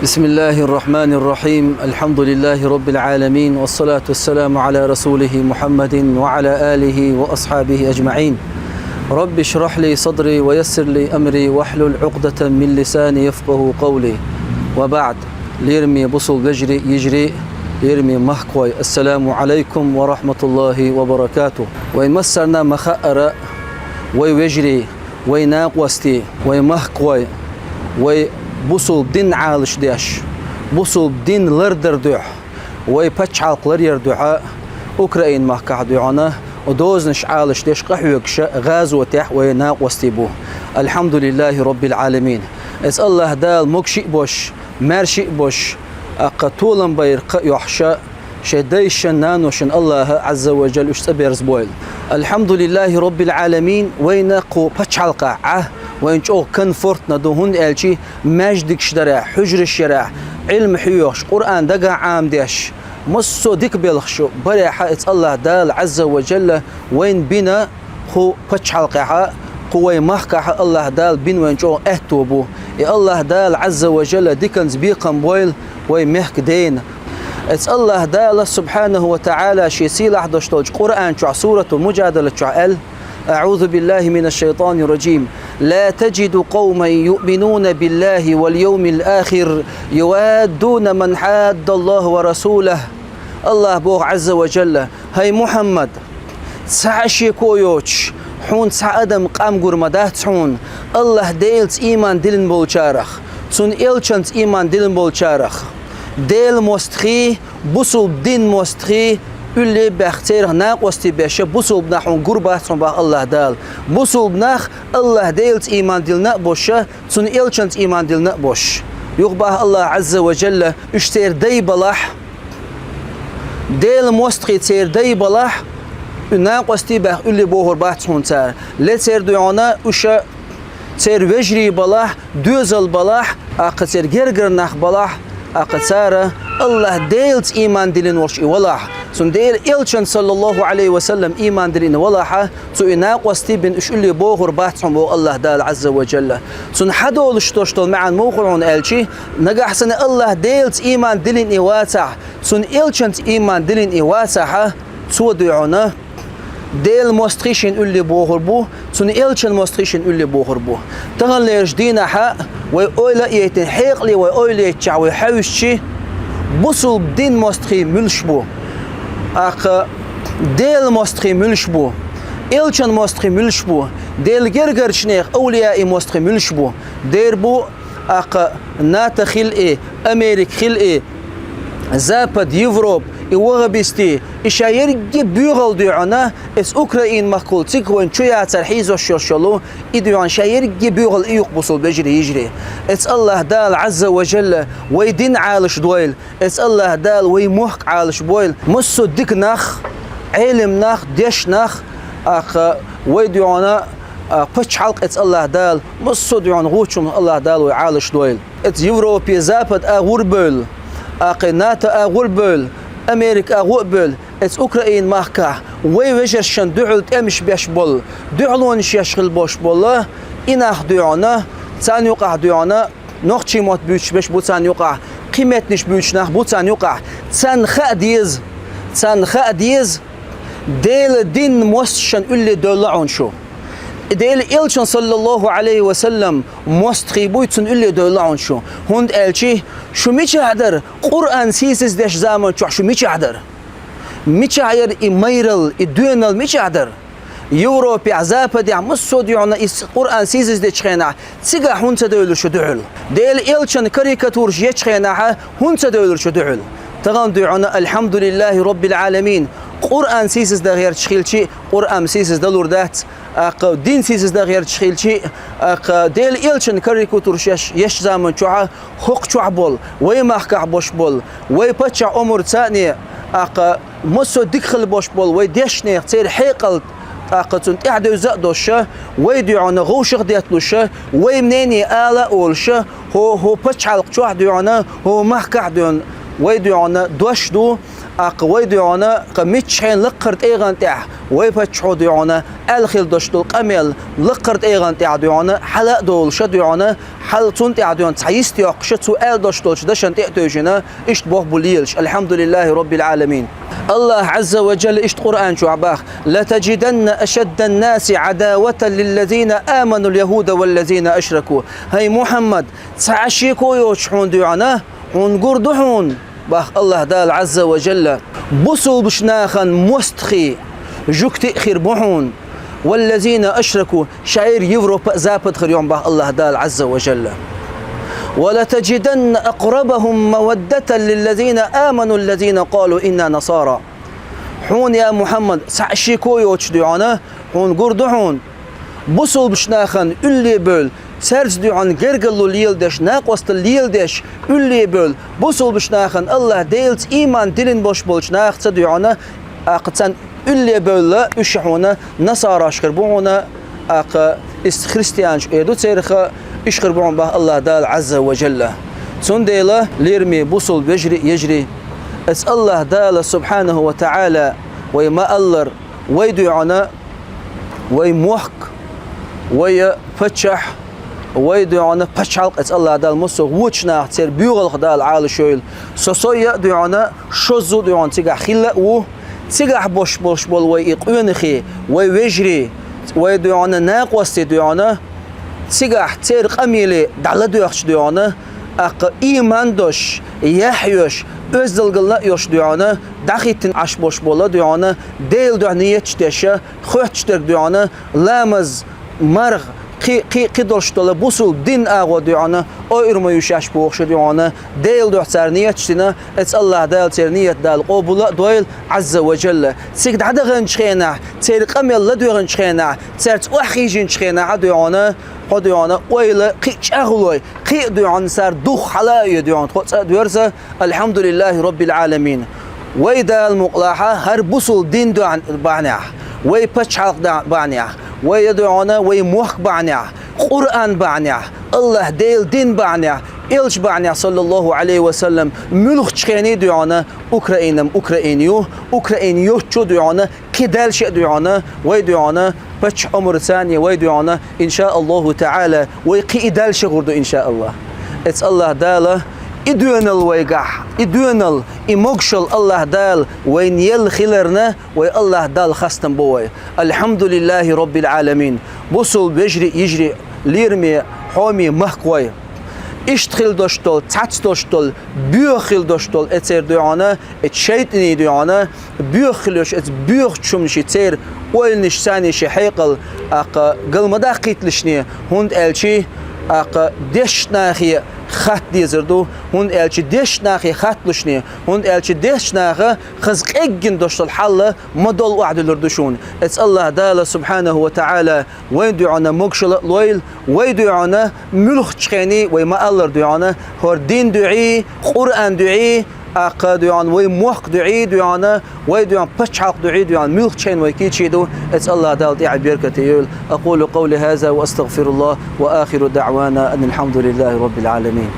بسم الله الرحمن الرحيم. الحمد لله رب العالمين، والصلاة والسلام على رسوله محمد وعلى آله وأصحابه أجمعين. رب اشرح لي صدري ويسر لي أمري واحلل عقدة من لساني يفقه قولي. وبعد، ليرمي بصل بجري يجري يرمي محقوي. السلام عليكم ورحمة الله وبركاته. وإن مسرنا مخأر ويجري ويناقوستي ويمحقوي بوصل بدين عالش ديش بوصل بدين لردر دوح ويبتش عالقلر يردوحا أوكرين محكا دوعنا ودوزنش عالش ديش قحوكش غازو تح ويناق وستيبو. الحمد لله رب العالمين. اس الله دال مكشي بوش مرشي بوش أقتولن بيرق يحشا شديشن نانوشن الله عز وجل اشتبيرز بويل. الحمد لله رب العالمين. ويناقو بتش عالقاعه وين جو كنفورت ندوهن الشي مجدك شدرا حجر الشرع علم حيوش قرآن دقا عام ديش مصو ديك بيلخشو بريحة الله دال عز وجل وين بنا خو بتش حلقها قوي محكا الله دال بين وين جو اهتوبو الله دال عز وجل ديكنز بيقن بويل وين محك دين الله دال سبحانه وتعالى شي سيلح دشتوج قرآن شو سورة المجادلة شو أعوذ بالله من الشيطان الرجيم. لا تجد قوما يؤمنون بالله واليوم الآخر يوادون من حاد الله ورسوله. الله بوغ عز وجل هاي محمد تسعشي كويوش حون تسع أدم قام قرمدات حون الله ديلت إيمان دلن بولشارخ تون إلشنت إيمان دلن بولشارخ ديل مستخي بصل دين مستخي اللي بختار ناقوستي باشا بوصل بناحون قرباتهم باه الله دال بوصل بناخ الله ديلت إيمان دلنا بوشا تون إلشنت إيمان دلنا بوش يغباه الله عز وجل اشتير دي بلاح ديل مستقي تير دي بلاح ناقوستي باه اللي بوهر باتهم تار لا تير ديونا وشا تير وجري بلاح دوزل بلاح اقتير جرجر ناخ بلاح اقتاره الله ديلت إيمان دلن ورش ولاح سون ديل إلشن صلى الله عليه وسلم إيمان دلين ولاحة سو إناق وستيبن إش اللي بوغر باتهم بو الله دال عز وجل سون حدول اشتوشتول معن موقعون إلشي نجح سنة الله ديلت إيمان دلين إواسع سون إلشن إيمان دلين إواسعة سو دعونا ديل مستخيشن اللي بوغر بو سون إلشن مستخيشن اللي بوغر بو تغن ليش دينا حق ويقول يتن حيق لي ويقول يتشع ويحوشي بوصل بدين مستخي ملش بو اق ديل مستخي ملش بو إلشن مستخي ملش بو ديل جرجر شنيخ أولياء مستخي ملش بو دير بو اق ناتا خلقي أمريك خلقي زابد يوروب يوغبستي إشاير بيغل ديعنا اس أوكرين مقول تكوين شوية ترحيز وشيرشلو إديعان شاير بيغل إيوق بصل بجري يجري اس الله دال عز وجل ويدين عالش دويل اس الله دال ويمحك عالش بويل مسو ديك ناخ علم ناخ ديش ناخ اخ ويديعنا بتش حلق ات الله دال مسو ديعان غوشم الله دال ويعالش دويل ات يوروبي زابد اغوربل اقناتا اغوربل أمريكا غوبل اس أوكرين ماكا ويجرشن دعلت امش باش بول دعلون شيشغل باش بول إناخ دعنا تان يقع دعنا نوخشي موت بيوش باش بو تان يقع قيمت نش بيوش ناخ بو تان يقع تان خاديز ديل دين موسشن اللي دولعون شو ديل إلشن صلى الله عليه وسلم مستخيبويتن اللي دولعون شو هند إلشي شو ميشي عدر قرآن سيسيس ديش زامن شو ميشي عدر ميشي عير إميرل إدوينل ميشي عدر يوروبي عزابة دي عمسو ديونا قرآن سيسيس ديش خينا تيغا هنت دولر شو دعل ديل إلشن كاريكاتور جيش خينا هنت دولر شو دعل تغان ديونا الحمد لله رب العالمين قرآن سيسيس دا غير تشخيل شيء قرآن سيسيس دا لوردات دين سيسيس دا غير تشخيل شيء ديل إلشن كاريكاتور يش زامن شوعة حق شوع بول ويمحكع بوش بول ويبتشع أمور ثانية مسو دخل بوش بول ويدشني تصير حيقل تون تحدو زادوشة ويدعونا غوش غديتلوشة ويمنيني آلا أولشة هو بتشع القشوع ديونا هو محكع ديون ويدعونا دوش دو أقوي ديانا قميتش حين لقرت إيغان تاع ويفتحوا ديانا الخيل دشتو قميل لقرت إيغان تاع ديانا حلق دول شديانا حل تون تاع ديانا تعيست يقش سؤال دشتولش دشان تأتوجنا اشتبه بليلش الحمد لله رب العالمين. الله عز وجل اشت قرآن شو عباخ لتجدن أشد الناس عداوة للذين آمنوا اليهود والذين أشركوا. هاي محمد تعشيكو يوشحون ديانا ونقردحون باخ الله دال عز وجل بصل بشناخا مستخي جوك تأخير بحون والذين أشركوا شعير يوروبا زابد خريون باخ الله دال عز وجل. ولتجدن أقربهم مودة للذين آمنوا الذين قالوا إنا نصارى. حون يا محمد سعشيكو يوش ديانا حون قردحون بصل بشناخا اللي بول سرز ديان جرجلو ليلدش ناقوست ليلدش اللي بول بوصل بشناخن الله ديلت إيمان دلين بوش بولش ناقص ديانا أقتن اللي بول إشحونا نصارى شخربونا خريستيانش إيدو تيرخ إشخربون به الله دال عز وجل. سنديلا ليرمي بوصل بيجري يجري اس الله دال سبحانه وتعالى ويما ألر ويدعنا ويموحك ويفتح ويدعنا بشعلق اس الله دال مسو وچنا تير بيغل دال عال شويل سوسويا دعنا شوزو دعنا تيغا خيلا و تيغا بوش بول ويقونخي ويجري ويدعنا ناقوس دعنا تيغا تير قميلي دالدوخش دعنا اق ايمان دوش يحيوش özdilgilla yoş duyana dahitin aş boş bola duyana değil duaniyet deşe xoçter duyana lamaz marg qi dolştola busul din ağa duyana o irma yuşaş boğuş duyana değil duhsar niyetçina et Allah dal ter niyet dal qobula doyl azza ve celle sig dadagan çxena ter qamyalla duygan çxena tert waxijin çxena duyana قديانا ويلا قيش أغلوي قي ديان سر دوخ حلايا ديان خد ديرسه الحمد لله رب العالمين ويدا المقلاحة هر بوصل دين ديان بعناه وي بتشعق بعناه وي ديانا وي موخ بعناه قرآن بعناه الله ديل دين بعناه إلش بعناه صلى الله عليه وسلم ملخ تشخيني ديانا أوكرانيو شو ديانا كدال شيء ديانا وي ديانا بتش عمر ثانية ويدعونا إن شاء الله تعالى ويقي إدال شغردو إن شاء الله. إتس الله داله إدونال ويقح إدونال إموكشل الله دال وين يل خلرنا وي الله دال خستن بوي. الحمد لله رب العالمين. بوصل بيجري يجري ليرمي حومي مهقوي. İştxil doştol, tats doştol, büyüxil doştol eter duyana, et şeytini duyana, büyüxilöş et büyük çumnişi ter, oyniş sanişi hayqıl, qılmada qitlişni, hund elçi, deşnaxi xat dizirdu, hund elçi deşnaxi xatlışni, hund elçi deşnaxi xızqeggin doştol halı, modol va'dülür düşün. Et Allah dala subhanahu ve ta'ala, ve duyana mugşala loyl, ve duyana mülh çxeni, ve ma'allar duyana, hor din du'i, Kur'an du'i, ديان وي موق دعي ديانا وي ديان بشعق دعي ديان ملخ شين ويكيتشيدو اس الله دال دي عبيركة يقول أقول قولي هذا وأستغفر الله وآخر دعوانا أن الحمد لله رب العالمين.